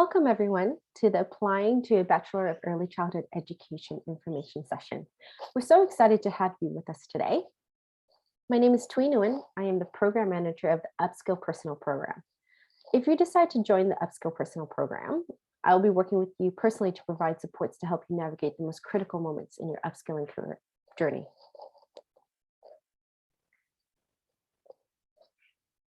Welcome everyone to the Applying to a Bachelor of Early Childhood Education information session. We're so excited to have you with us today. My name is Tui Nguyen. I am the Program Manager of the Upskill Personal Program. If you decide to join the Upskill Personal Program, I'll be working with you personally to provide supports to help you navigate the most critical moments in your upskilling career journey.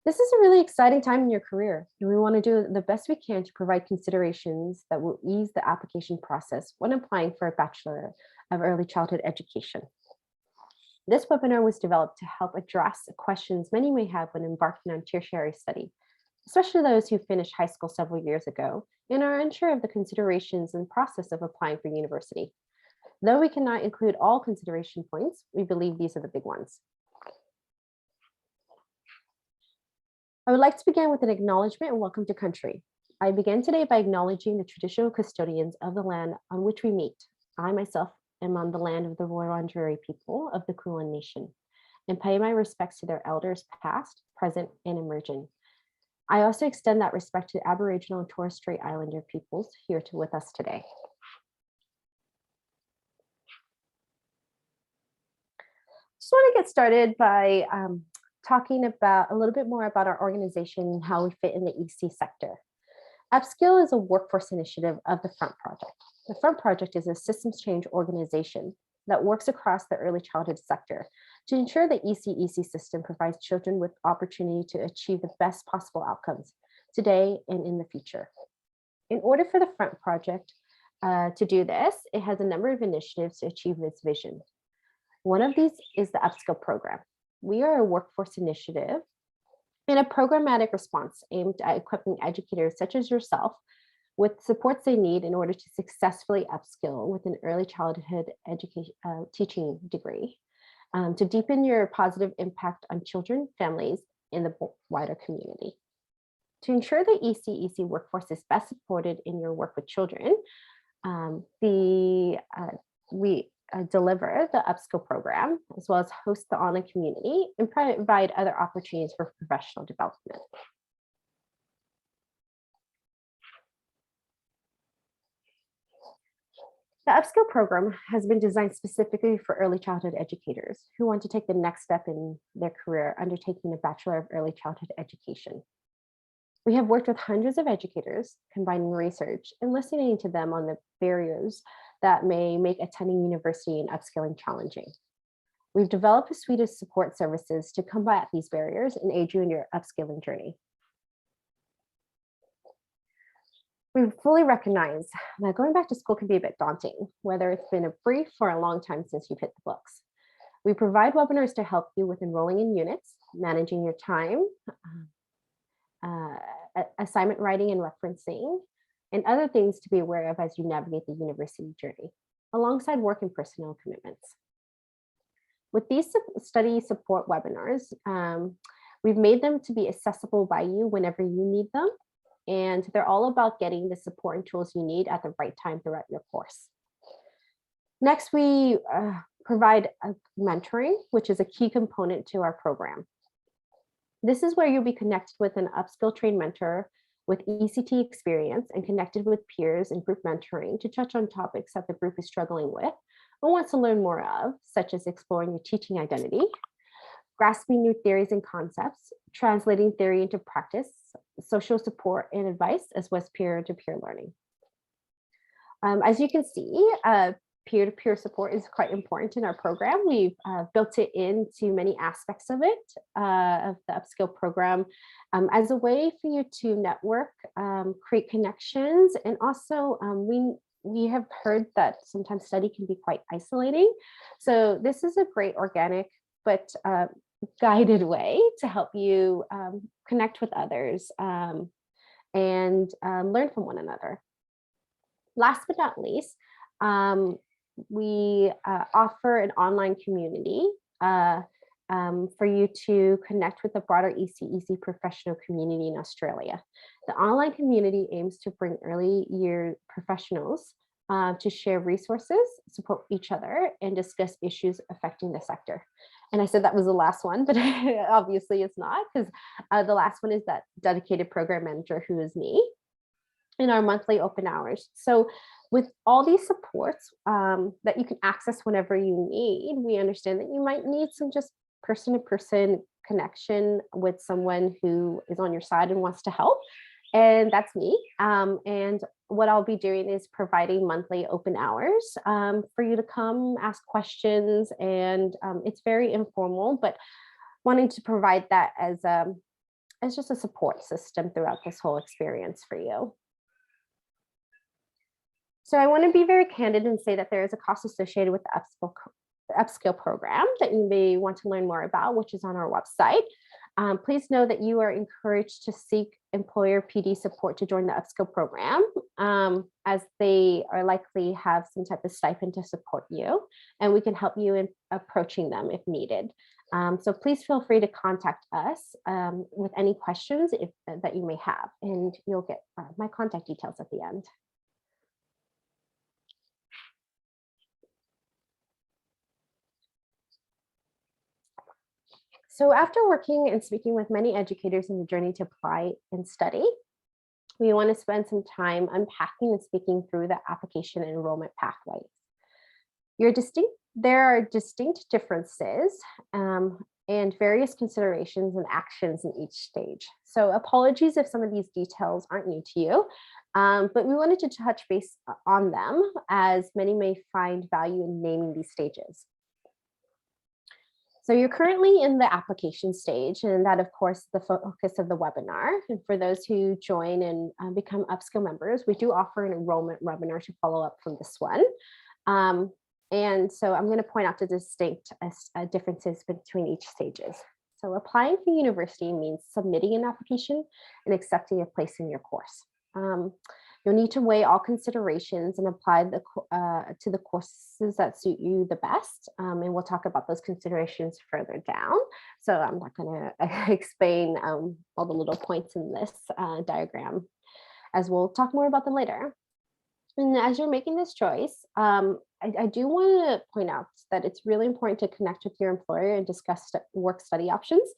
This is a really exciting time in your career, and we want to do the best we can to provide considerations that will ease the application process when applying for a Bachelor of Early Childhood Education. This webinar was developed to help address questions many may have when embarking on tertiary study, especially those who finished high school several years ago and are unsure of the considerations and process of applying for university. Though we cannot include all consideration points, we believe these are the big ones. I would like to begin with an acknowledgement and welcome to country. I begin today by acknowledging the traditional custodians of the land on which we meet. I myself am on the land of the Wurundjeri people of the Kulin Nation and pay my respects to their elders past, present, and emerging. I also extend that respect to Aboriginal and Torres Strait Islander peoples here with us today. Just want to get started by talking about a little bit more about our organization and how we fit in the EC sector. Upskill is a workforce initiative of the Front Project. The Front Project is a systems change organization that works across the early childhood sector to ensure the EC system provides children with opportunity to achieve the best possible outcomes today and in the future. In order for the Front Project to do this, it has a number of initiatives to achieve its vision. One of these is the Upskill program. We are a workforce initiative and a programmatic response aimed at equipping educators such as yourself with supports they need in order to successfully upskill with an early childhood education teaching degree to deepen your positive impact on children, families, and the wider community. To ensure the EC workforce is best supported in your work with children, we deliver the Upskill program, as well as host the online community and provide other opportunities for professional development. The Upskill program has been designed specifically for early childhood educators who want to take the next step in their career undertaking a Bachelor of Early Childhood Education. We have worked with hundreds of educators, combining research and listening to them on the barriers that may make attending university and upskilling challenging. We've developed a suite of support services to combat these barriers and aid you in your upskilling journey. We fully recognize that going back to school can be a bit daunting, whether it's been a brief or a long time since you've hit the books. We provide webinars to help you with enrolling in units, managing your time, assignment writing and referencing, and other things to be aware of as you navigate the university journey, alongside work and personal commitments. With these study support webinars, we've made them to be accessible by you whenever you need them, and they're all about getting the support and tools you need at the right time throughout your course. Next, we provide mentoring, which is a key component to our program. This is where you'll be connected with an upskill trained mentor with ECT experience and connected with peers and group mentoring to touch on topics that the group is struggling with or wants to learn more of, such as exploring your teaching identity, grasping new theories and concepts, translating theory into practice, social support and advice, as well as peer-to-peer learning. As you can see, peer-to-peer support is quite important in our program. We've built it into many aspects of it, of the Upskill program, as a way for you to network, create connections, and also we have heard that sometimes study can be quite isolating. So this is a great organic but guided way to help you connect with others and learn from one another. Last but not least, we offer an online community for you to connect with the broader EC professional community in Australia. The online community aims to bring early year professionals to share resources, support each other, and discuss issues affecting the sector. And I said that was the last one, but obviously it's not, because the last one is that dedicated program manager, who is me. in our monthly open hours. So with all these supports that you can access whenever you need, we understand that you might need some just person-to-person connection with someone who is on your side and wants to help. And that's me. And what I'll be doing is providing monthly open hours for you to come ask questions. And it's very informal, but wanting to provide that as just a support system throughout this whole experience for you. So I want to be very candid and say that there is a cost associated with the Upskill program that you may want to learn more about, which is on our website. Please know that you are encouraged to seek employer PD support to join the Upskill program, as they are likely have some type of stipend to support you, and we can help you in approaching them if needed. So please feel free to contact us with any questions that you may have, and you'll get my contact details at the end. So after working and speaking with many educators in the journey to apply and study, we want to spend some time unpacking and speaking through the application and enrollment pathways. There are distinct differences and various considerations and actions in each stage. So apologies if some of these details aren't new to you, but we wanted to touch base on them as many may find value in naming these stages. So you're currently in the application stage, and that, of course, the focus of the webinar. And for those who join and become Upskill members, we do offer an enrollment webinar to follow up from this one. And so I'm going to point out the distinct differences between each stages. So applying for university means submitting an application and accepting a place in your course. You'll need to weigh all considerations and apply to the courses that suit you the best. And we'll talk about those considerations further down. So I'm not going to explain all the little points in this diagram, as we'll talk more about them later. And as you're making this choice, I do want to point out that it's really important to connect with your employer and discuss work-study options.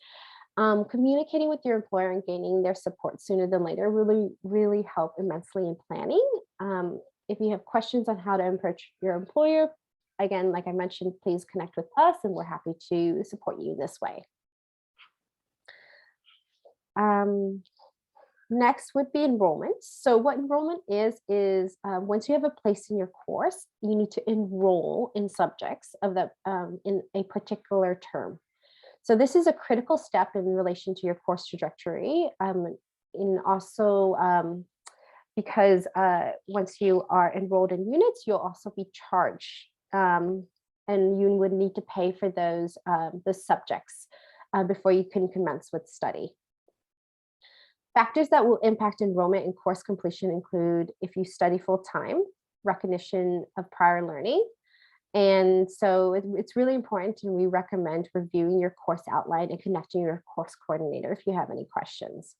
Communicating with your employer and gaining their support sooner than later really help immensely in planning. If you have questions on how to approach your employer, again, like I mentioned, please connect with us and we're happy to support you this way. Next would be enrollment. So what enrollment is once you have a place in your course, you need to enroll in subjects of in a particular term. So this is a critical step in relation to your course trajectory, and also because once you are enrolled in units, you'll also be charged, and you would need to pay for those subjects before you can commence with study. Factors that will impact enrollment and course completion include if you study full-time, recognition of prior learning. And so it's really important, and we recommend reviewing your course outline and connecting your course coordinator if you have any questions.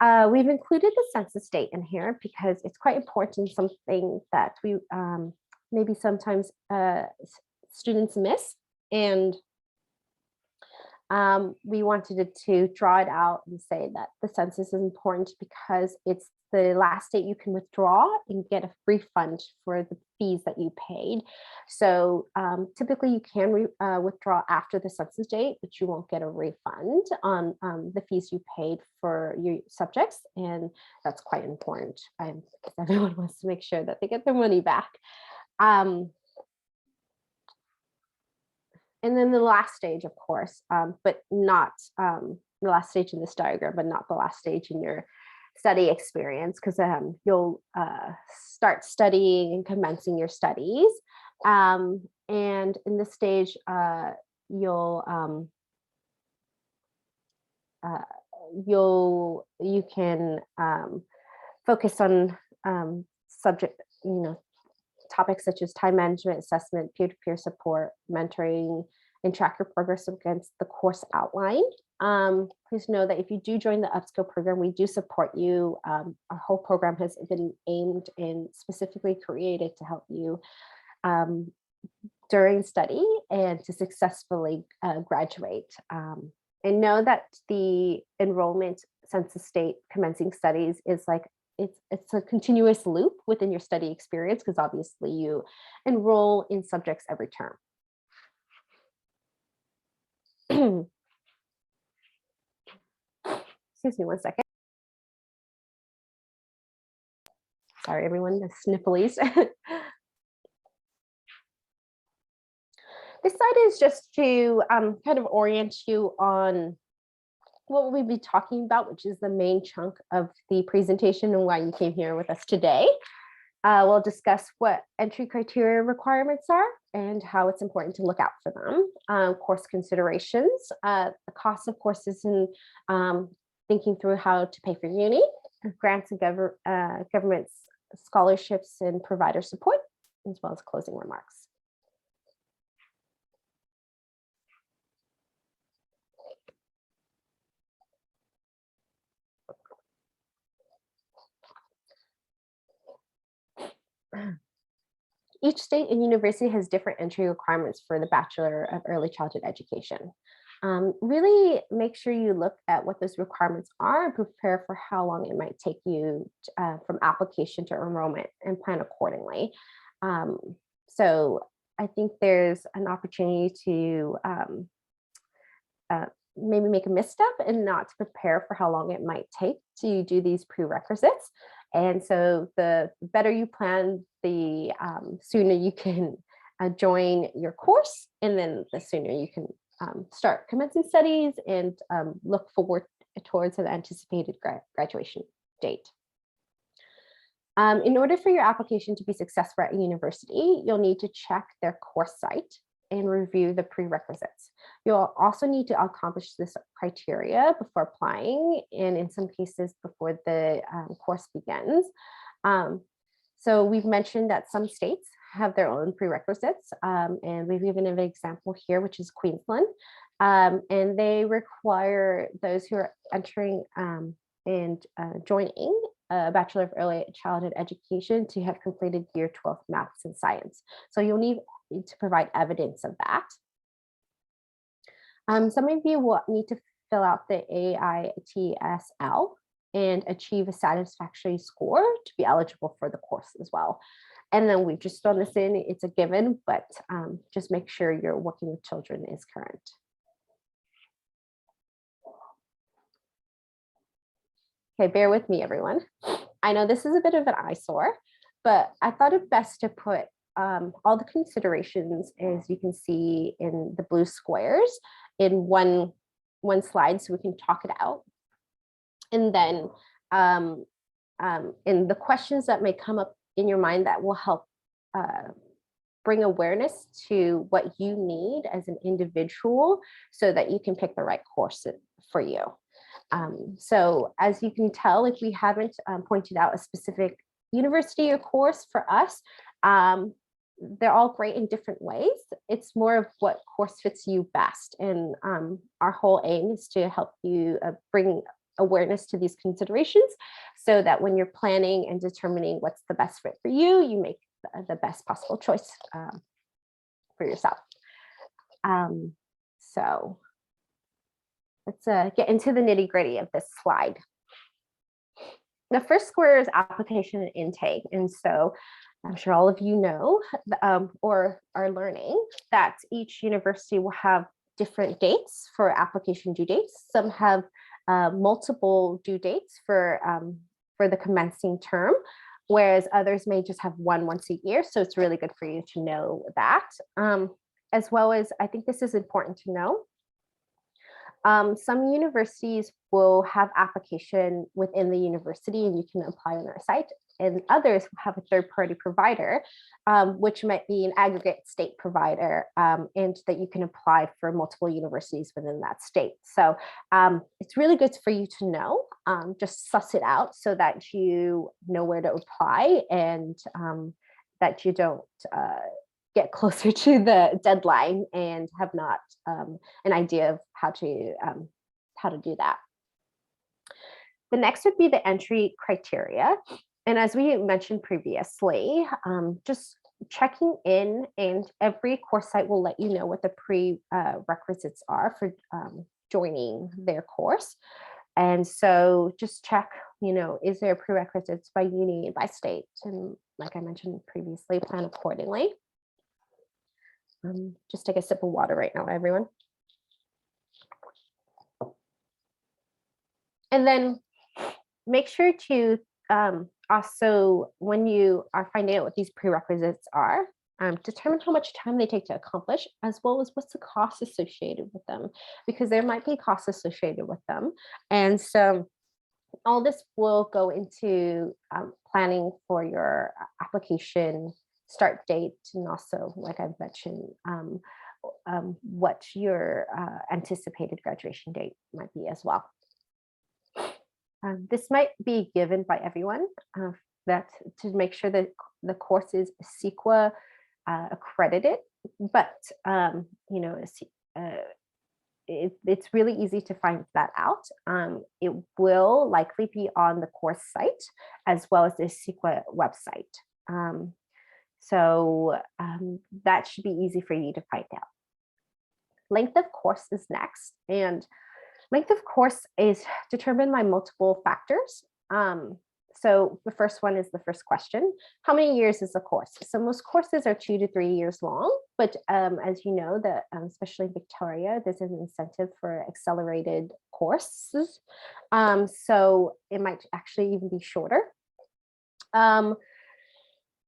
We've included the census date in here because it's quite important, something that we maybe sometimes students miss. And we wanted to draw it out and say that the census is important because it's the last date you can withdraw and get a refund for the fees that you paid. So typically you can withdraw after the census date, but you won't get a refund on the fees you paid for your subjects. And that's quite important because everyone wants to make sure that they get their money back. And then the last stage, of course, but not the last stage in this diagram, but not the last stage in your study experience, because you'll start studying and commencing your studies. And in this stage, you can focus on subject, topics such as time management, assessment, peer-to-peer support, mentoring, and track your progress against the course outline. Please know that if you do join the Upskill program, we do support you. Our whole program has been aimed and specifically created to help you during study and to successfully graduate. And know that the enrollment census date commencing studies is like it's a continuous loop within your study experience, because obviously you enroll in subjects every term. Excuse me one second. Sorry, everyone, the snifflies. This slide is just to kind of orient you on what we'll be talking about, which is the main chunk of the presentation and why you came here with us today. We'll discuss what entry criteria requirements are and how it's important to look out for them, course considerations, the cost of courses, and thinking through how to pay for uni, grants and government scholarships and provider support, as well as closing remarks. Each state and university has different entry requirements for the Bachelor of Early Childhood Education. Really make sure you look at what those requirements are and prepare for how long it might take you from application to enrollment, and plan accordingly. So I think there's an opportunity to maybe make a misstep and not to prepare for how long it might take to do these prerequisites. And so the better you plan, the sooner you can join your course, and then the sooner you can start commencing studies and look forward towards an anticipated graduation date. In order for your application to be successful at a university, you'll need to check their course site and review the prerequisites. You'll also need to accomplish this criteria before applying, and in some cases before the course begins. So we've mentioned that some states have their own prerequisites, and we've given an example here, which is Queensland. And they require those who are entering and joining a Bachelor of Early Childhood Education to have completed year 12 maths and science. So you'll need to provide evidence of that. Some of you will need to fill out the AITSL and achieve a satisfactory score to be eligible for the course as well. And then we've just thrown this in, it's a given, but just make sure you're working with children is current. Okay, bear with me, everyone. I know this is a bit of an eyesore, but I thought it best to put all the considerations, as you can see in the blue squares, in one slide so we can talk it out. And then in the questions that may come up in your mind that will help bring awareness to what you need as an individual so that you can pick the right course for you. So as you can tell, if we haven't pointed out a specific university or course for us, they're all great in different ways. It's more of what course fits you best. And our whole aim is to help you bring awareness to these considerations so that when you're planning and determining what's the best fit for you, you make the best possible choice for yourself. So let's get into the nitty-gritty of this slide. The first square is application and intake. And so I'm sure all of you know or are learning that each university will have different dates for application due dates. Some have multiple due dates for the commencing term, whereas others may just have one once a year. So it's really good for you to know that. As well as, I think this is important to know, some universities will have application within the university and you can apply on their site, and others have a third-party provider, which might be an aggregate state provider, and that you can apply for multiple universities within that state. So it's really good for you to know, just suss it out so that you know where to apply, and that you don't get closer to the deadline and have not an idea of how to do that. The next would be the entry criteria. And as we mentioned previously, just checking in, and every course site will let you know what the prerequisites are for joining their course. And so just check is there prerequisites by uni, by state? And like I mentioned previously, plan accordingly. Just take a sip of water right now, everyone. And then make sure to also, when you are finding out what these prerequisites are, determine how much time they take to accomplish, as well as what's the cost associated with them, because there might be costs associated with them. And so all this will go into planning for your application start date, and also, like I've mentioned, what your anticipated graduation date might be as well. This might be given by everyone, that to make sure that the course is CEQA accredited, but it's really easy to find that out. It will likely be on the course site as well as the CEQA website. So that should be easy for you to find out. Length of course is next, and length of course is determined by multiple factors. So the first one is the first question. How many years is the course? So most courses are 2 to 3 years long, but as you know, that especially in Victoria, there's an incentive for accelerated courses. So it might actually even be shorter.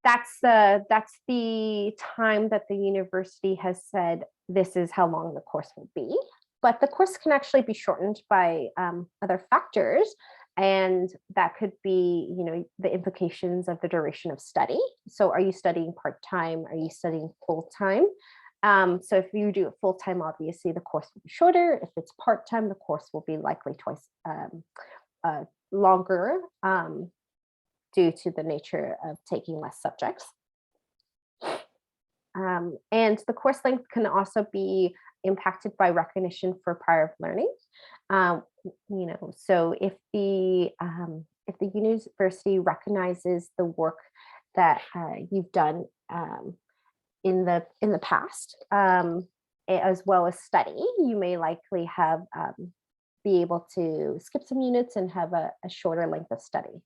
That's the time that the university has said this is how long the course will be. But the course can actually be shortened by other factors, and that could be, the implications of the duration of study. So, are you studying part-time? Are you studying full-time? So, if you do it full-time, obviously the course will be shorter. If it's part-time, the course will be likely twice longer due to the nature of taking less subjects. And the course length can also be impacted by recognition for prior learning. So if the university recognizes the work that you've done in the past, as well as study, you may likely have be able to skip some units and have a shorter length of study.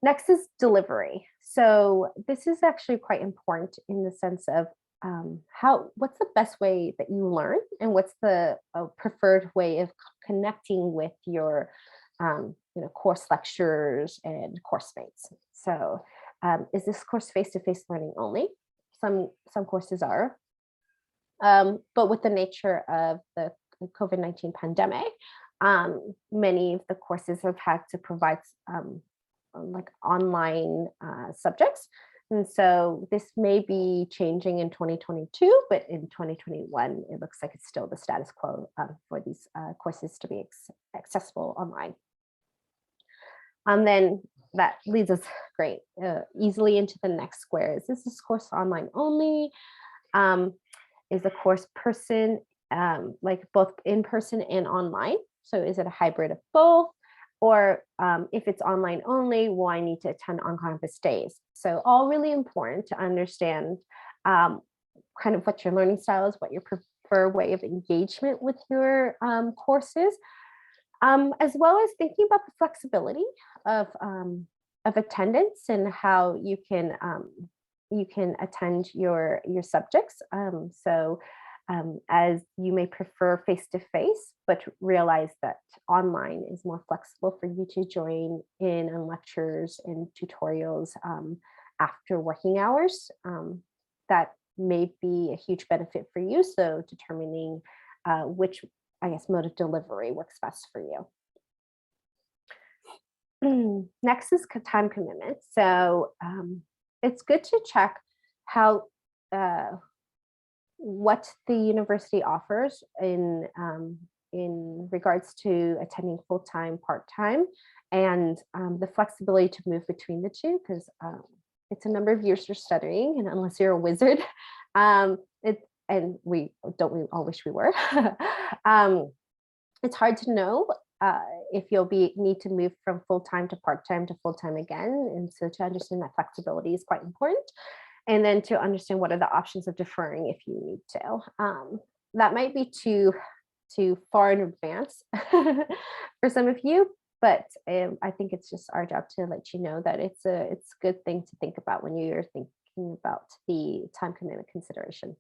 Next is delivery. So this is actually quite important in the sense of what's the best way that you learn, and what's the preferred way of connecting with your course lecturers and course mates. So is this course face-to-face learning only? Some courses are, but with the nature of the COVID-19 pandemic, many of the courses have had to provide like online subjects. And so this may be changing in 2022, but in 2021, it looks like it's still the status quo for these courses to be accessible online. And then that leads us easily into the next square. Is this course online only? Is the course like both in person and online? So is it a hybrid of both? Or if it's online only, will I need to attend on-campus days? So all really important to understand kind of what your learning style is, what your preferred way of engagement with your courses, as well as thinking about the flexibility of attendance and how you can attend your subjects. As you may prefer face-to-face, but realize that online is more flexible for you to join in on lectures and tutorials after working hours. That may be a huge benefit for you. So determining which, mode of delivery works best for you. Next is time commitment. So it's good to check how what the university offers in regards to attending full-time, part-time, and the flexibility to move between the two, because it's a number of years you're studying, and unless you're a wizard, we all wish we were. It's hard to know if you'll need to move from full-time to part-time to full-time again, and so to understand that flexibility is quite important. And then to understand what are the options of deferring if you need to. That might be too far in advance for some of you, But I think it's just our job to let you know that it's a good thing to think about when you're thinking about the time commitment consideration.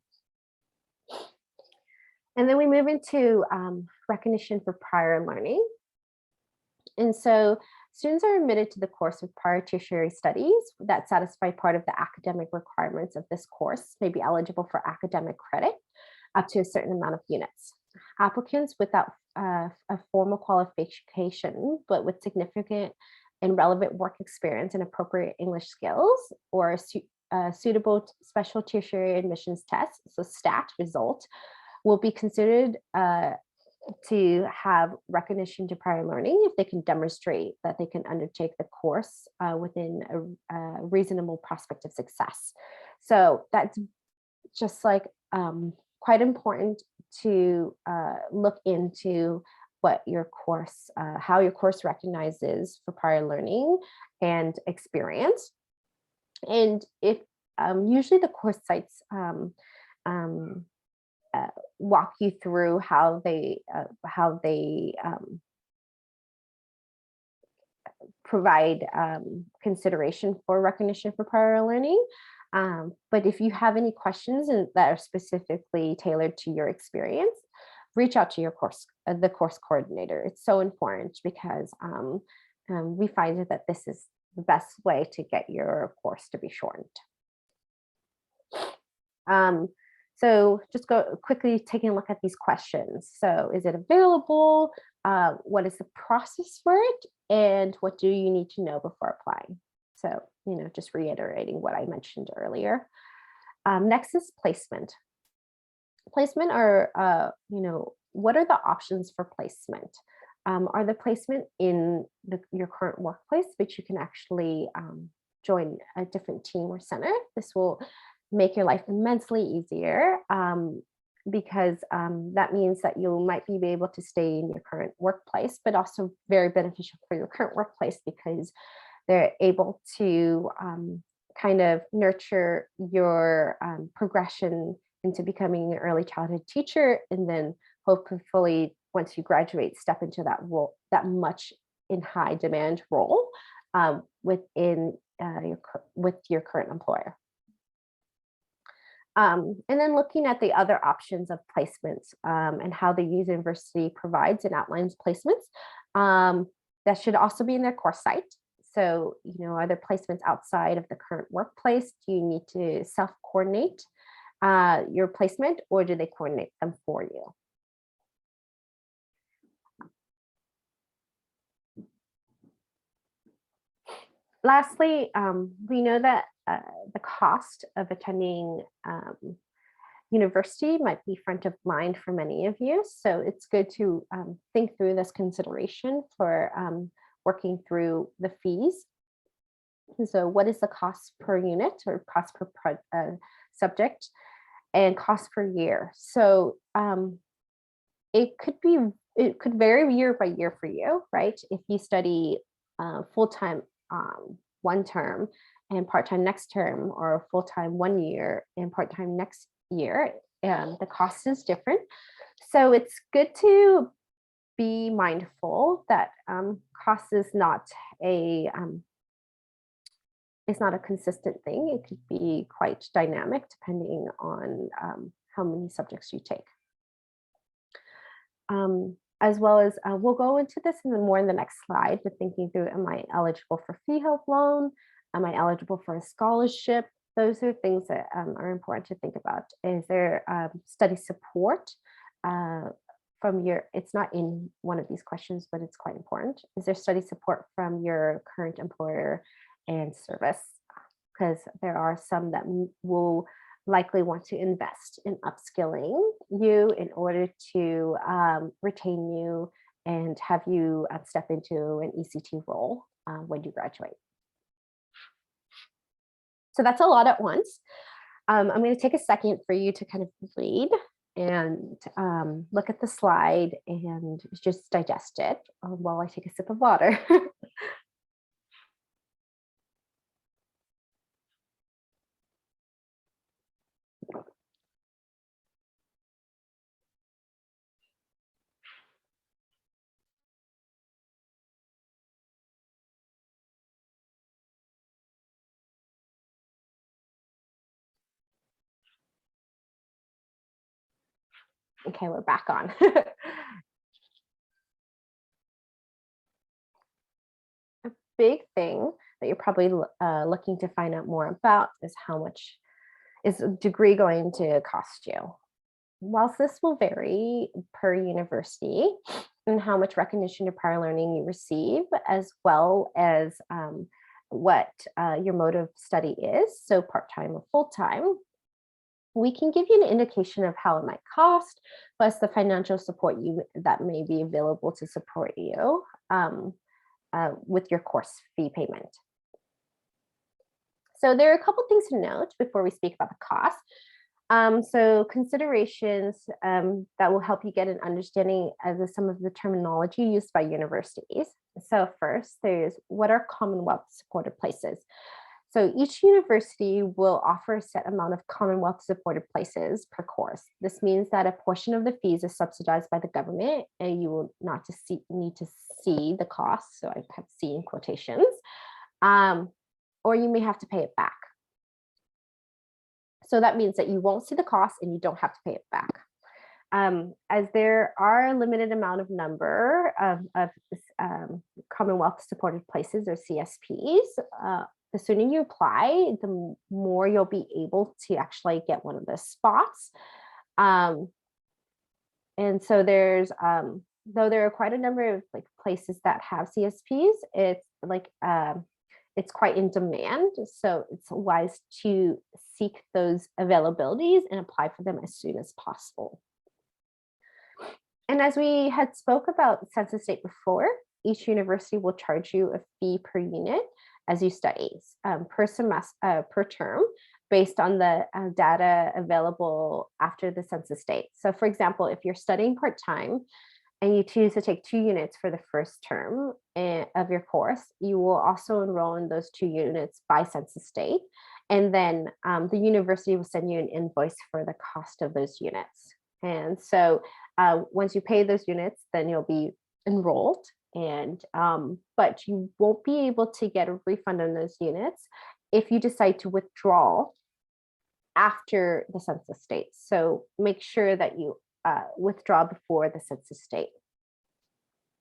And then we move into recognition for prior learning. And so students are admitted to the course with prior tertiary studies that satisfy part of the academic requirements of this course may be eligible for academic credit up to a certain amount of units. Applicants without a formal qualification, but with significant and relevant work experience and appropriate English skills or a suitable special tertiary admissions test, so STAT result, will be considered to have recognition to prior learning if they can demonstrate that they can undertake the course within a reasonable prospect of success. So that's just like quite important to look into what your course, how your course recognizes for prior learning and experience. And if usually the course sites walk you through how they provide consideration for recognition for prior learning. But if you have any questions that are specifically tailored to your experience, reach out to your the course coordinator. It's so important because we find that this is the best way to get your course to be shortened. So just go quickly taking a look at these questions. So is it available? What is the process for it? And what do you need to know before applying? So, just reiterating what I mentioned earlier. Next is placement. Placement are, what are the options for placement? Are the placement in your current workplace, which you can actually join a different team or center. This will make your life immensely easier because that means that you might be able to stay in your current workplace, but also very beneficial for your current workplace because they're able to kind of nurture your progression into becoming an early childhood teacher, and then hopefully once you graduate, step into that role, that much in high demand role within with your current employer. And then looking at the other options of placements and how the university provides and outlines placements, that should also be in their course site. So, are there placements outside of the current workplace? Do you need to self-coordinate your placement, or do they coordinate them for you? Lastly, we know that the cost of attending university might be front of mind for many of you. So it's good to think through this consideration for working through the fees. So what is the cost per unit or cost per subject and cost per year? So it could vary year by year for you, right? If you study full-time one term and part-time next term, or full-time 1 year and part-time next year, the cost is different. So it's good to be mindful that cost is not a consistent thing. It could be quite dynamic depending on how many subjects you take. As well as we'll go into this more in the next slide, but thinking through, am I eligible for fee help loan? Am I eligible for a scholarship? Those are things that are important to think about. Is there study support from it's not in one of these questions, but it's quite important. Is there study support from your current employer and service? Because there are some that will likely want to invest in upskilling you in order to retain you and have you step into an ECT role when you graduate. So that's a lot at once. I'm going to take a second for you to kind of read and look at the slide and just digest it while I take a sip of water. Okay, we're back on. A big thing that you're probably looking to find out more about is how much is a degree going to cost you. Whilst this will vary per university and how much recognition of prior learning you receive, as well as what your mode of study is, so part-time or full-time, we can give you an indication of how it might cost, plus the financial support that may be available to support you with your course fee payment. So there are a couple things to note before we speak about the cost. So considerations that will help you get an understanding of some of the terminology used by universities. So first, there's what are Commonwealth supported places. So each university will offer a set amount of Commonwealth supported places per course. This means that a portion of the fees is subsidized by the government and you will not need to see the cost. So I have C in quotations, or you may have to pay it back. So that means that you won't see the cost and you don't have to pay it back. As there are a limited amount of number of Commonwealth supported places or CSPs, the sooner you apply, the more you'll be able to actually get one of the spots. And so there's, though there are quite a number of like places that have CSPs, it's like, it's quite in demand. So it's wise to seek those availabilities and apply for them as soon as possible. And as we had spoke about census date before, each university will charge you a fee per unit as you study per semester, per term, based on the data available after the census date. So for example, if you're studying part-time and you choose to take 2 units for the first term of your course, you will also enroll in those 2 units by census date. And then the university will send you an invoice for the cost of those units. And so once you pay those units, then you'll be enrolled. And but you won't be able to get a refund on those units if you decide to withdraw after the census date. So make sure that you withdraw before the census date.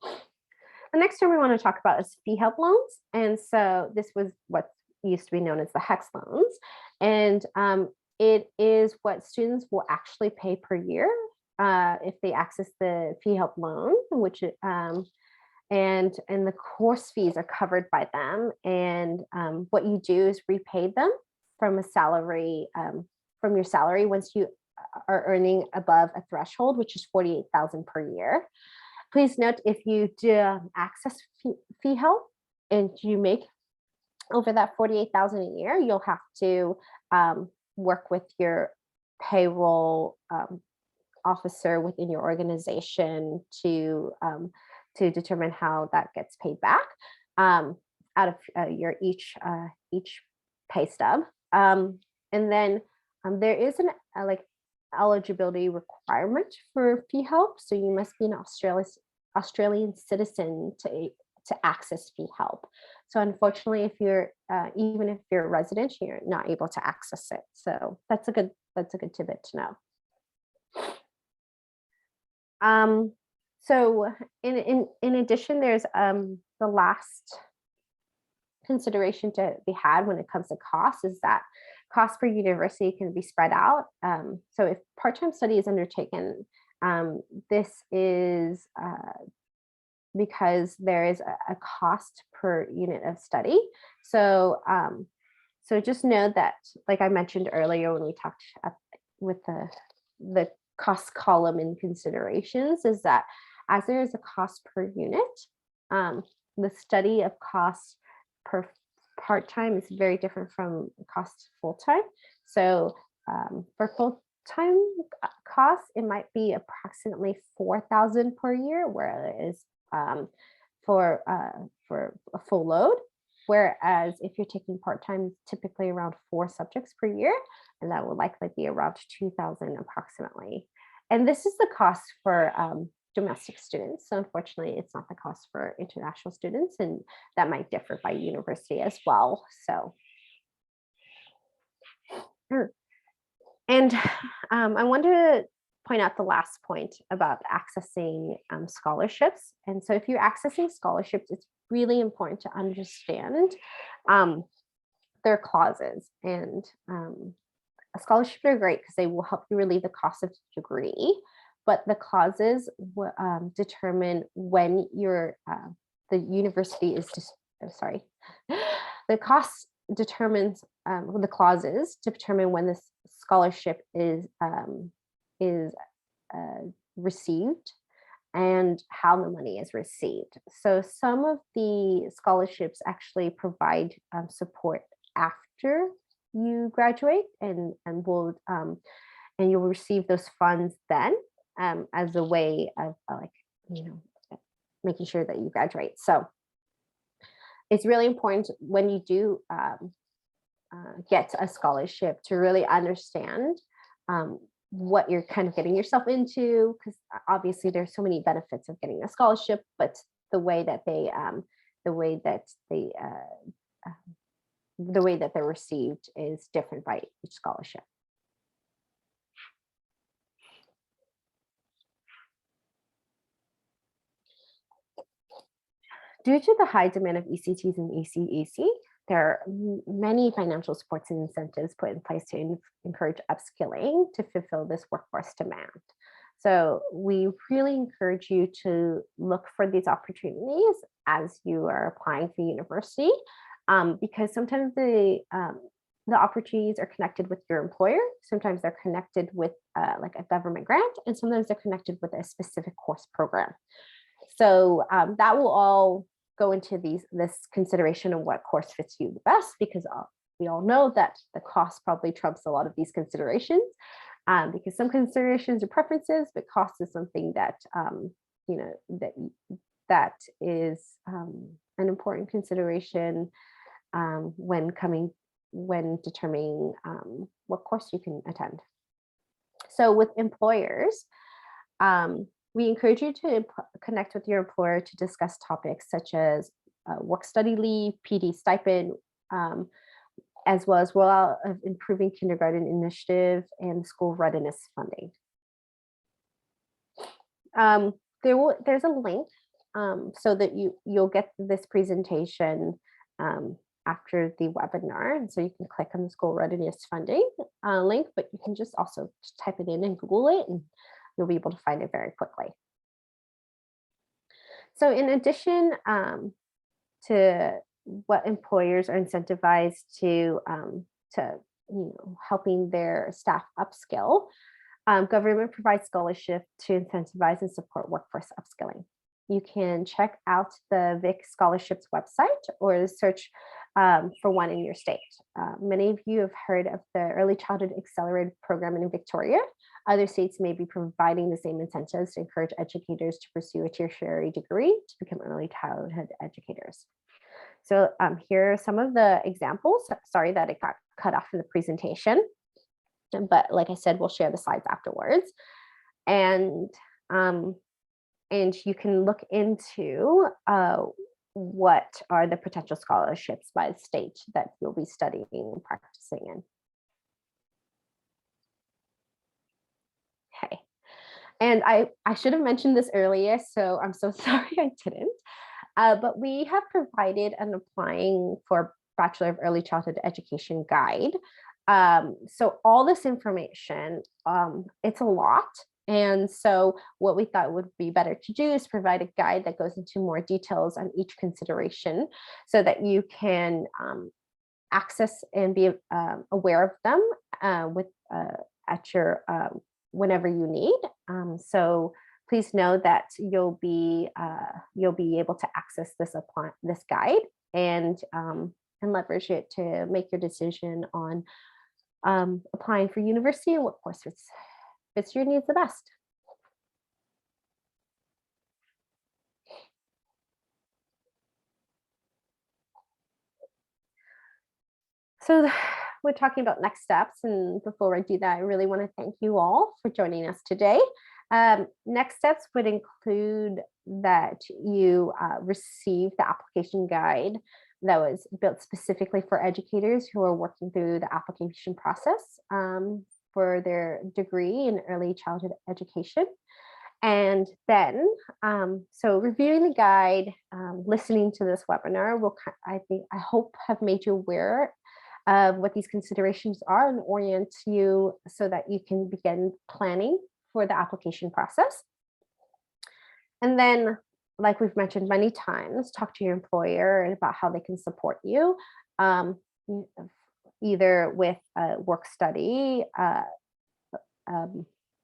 The next term we want to talk about is fee help loans. And so this was what used to be known as the HEX loans. And it is what students will actually pay per year if they access the fee help loan, which and the course fees are covered by them. And what you do is repay them from a salary, from your salary once you are earning above a threshold, which is $48,000 per year. Please note, if you do access fee help and you make over that $48,000 a year, you'll have to work with your payroll officer within your organization to determine how that gets paid back out of your each pay stub. And then there is an eligibility requirement for fee help. So you must be an Australian citizen to access fee help. So unfortunately, if you're even if you're a resident, you're not able to access it. So that's a good tidbit to know. So in addition, there's the last consideration to be had when it comes to cost is that cost per university can be spread out. So if part-time study is undertaken, this is because there is a cost per unit of study. So so just know that, like I mentioned earlier when we talked with the cost column in considerations, is that as there is a cost per unit, the study of cost per part-time is very different from cost full-time. So for full-time costs, it might be approximately $4,000 per year, whereas for a full load. Whereas if you're taking part-time, typically around 4 subjects per year, and that will likely be around $2,000 approximately. And this is the cost for domestic students. So unfortunately, it's not the cost for international students, and that might differ by university as well. So, and I want to point out the last point about accessing scholarships. And so if you're accessing scholarships, it's really important to understand their clauses. And scholarships are great because they will help you relieve the cost of the degree, but the clauses determine when the university is just, the cost determines the clauses to determine when the scholarship is received and how the money is received. So some of the scholarships actually provide support after you graduate, and you'll receive those funds then as a way of making sure that you graduate. So it's really important when you do get a scholarship to really understand what you're kind of getting yourself into, because obviously there's so many benefits of getting a scholarship, but the way that they're received is different by each scholarship. Due to the high demand of ECTs and ECEC, there are many financial supports and incentives put in place to encourage upskilling to fulfill this workforce demand. So we really encourage you to look for these opportunities as you are applying for university, because sometimes the opportunities are connected with your employer. Sometimes they're connected with like a government grant, and sometimes they're connected with a specific course program. So that will all go into this consideration of what course fits you the best, because we all know that the cost probably trumps a lot of these considerations, because some considerations are preferences, but cost is something that that is an important consideration when determining what course you can attend. So with employers, we encourage you to connect with your employer to discuss topics such as work-study leave, PD stipend, as well as rollout of improving kindergarten initiative and school readiness funding. There's a link so that you'll get this presentation after the webinar, and so you can click on the school readiness funding link, but you can just also type it in and Google it, and you'll be able to find it very quickly. So in addition to what employers are incentivized to helping their staff upskill, government provides scholarship to incentivize and support workforce upskilling. You can check out the VIC scholarships website or search for one in your state. Many of you have heard of the Early Childhood Accelerated Program in Victoria. Other states may be providing the same incentives to encourage educators to pursue a tertiary degree to become early childhood educators. So here are some of the examples. Sorry that it got cut off in the presentation, but like I said, we'll share the slides afterwards. And you can look into what are the potential scholarships by the state that you'll be studying and practicing in. Okay, and I should have mentioned this earlier, so I'm so sorry I didn't. But we have provided an applying for Bachelor of Early Childhood Education guide. So all this information, it's a lot. And so what we thought would be better to do is provide a guide that goes into more details on each consideration so that you can access and be aware of them at your whenever you need. So please know that you'll be able to access this guide and leverage it to make your decision on applying for university and what course fits your needs the best. So we're talking about next steps, and before I do that, I really want to thank you all for joining us today. Next steps would include that you receive the application guide that was built specifically for educators who are working through the application process for their degree in early childhood education. And then, so reviewing the guide, listening to this webinar will, I hope, have made you aware of what these considerations are and orient you so that you can begin planning for the application process. And then, like we've mentioned many times, talk to your employer about how they can support you, either with work study,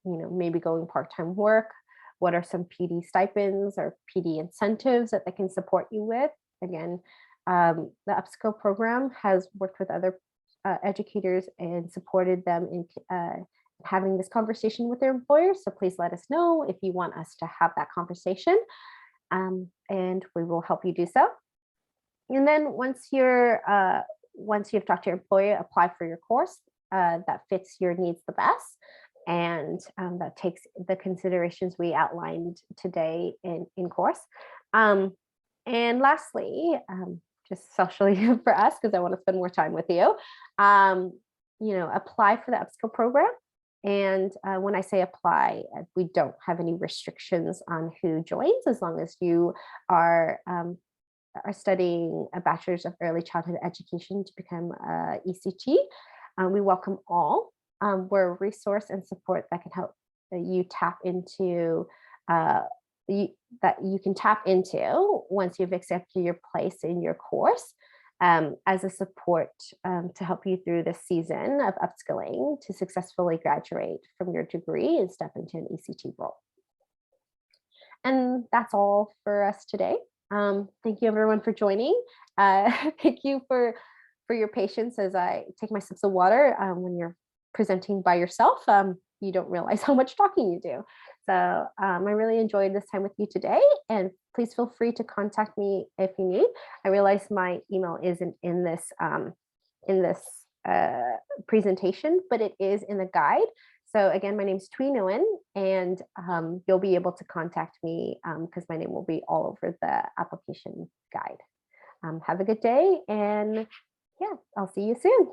maybe going part-time work. What are some PD stipends or PD incentives that they can support you with? Again, the Upskill program has worked with other educators and supported them in having this conversation with their employers. So please let us know if you want us to have that conversation, and we will help you do so. And then once you've talked to your employer, apply for your course that fits your needs the best. And that takes the considerations we outlined today in course. And lastly, just socially for us, because I want to spend more time with you, apply for the Upskill program. And when I say apply, we don't have any restrictions on who joins, as long as you are studying a Bachelor's of Early Childhood Education to become ECT. We welcome all. We're a resource and support that can help you tap into, that you can tap into once you've accepted your place in your course, as a support to help you through this season of upskilling to successfully graduate from your degree and step into an ECT role. And that's all for us today. Thank you everyone for joining. Thank you for your patience as I take my sips of water. When you're presenting by yourself, you don't realize how much talking you do. So I really enjoyed this time with you today, and please feel free to contact me if you need. I realize my email isn't in this presentation, but it is in the guide. So again, my name is Thuy Nguyen, and you'll be able to contact me because my name will be all over the application guide. Have a good day, and yeah, I'll see you soon.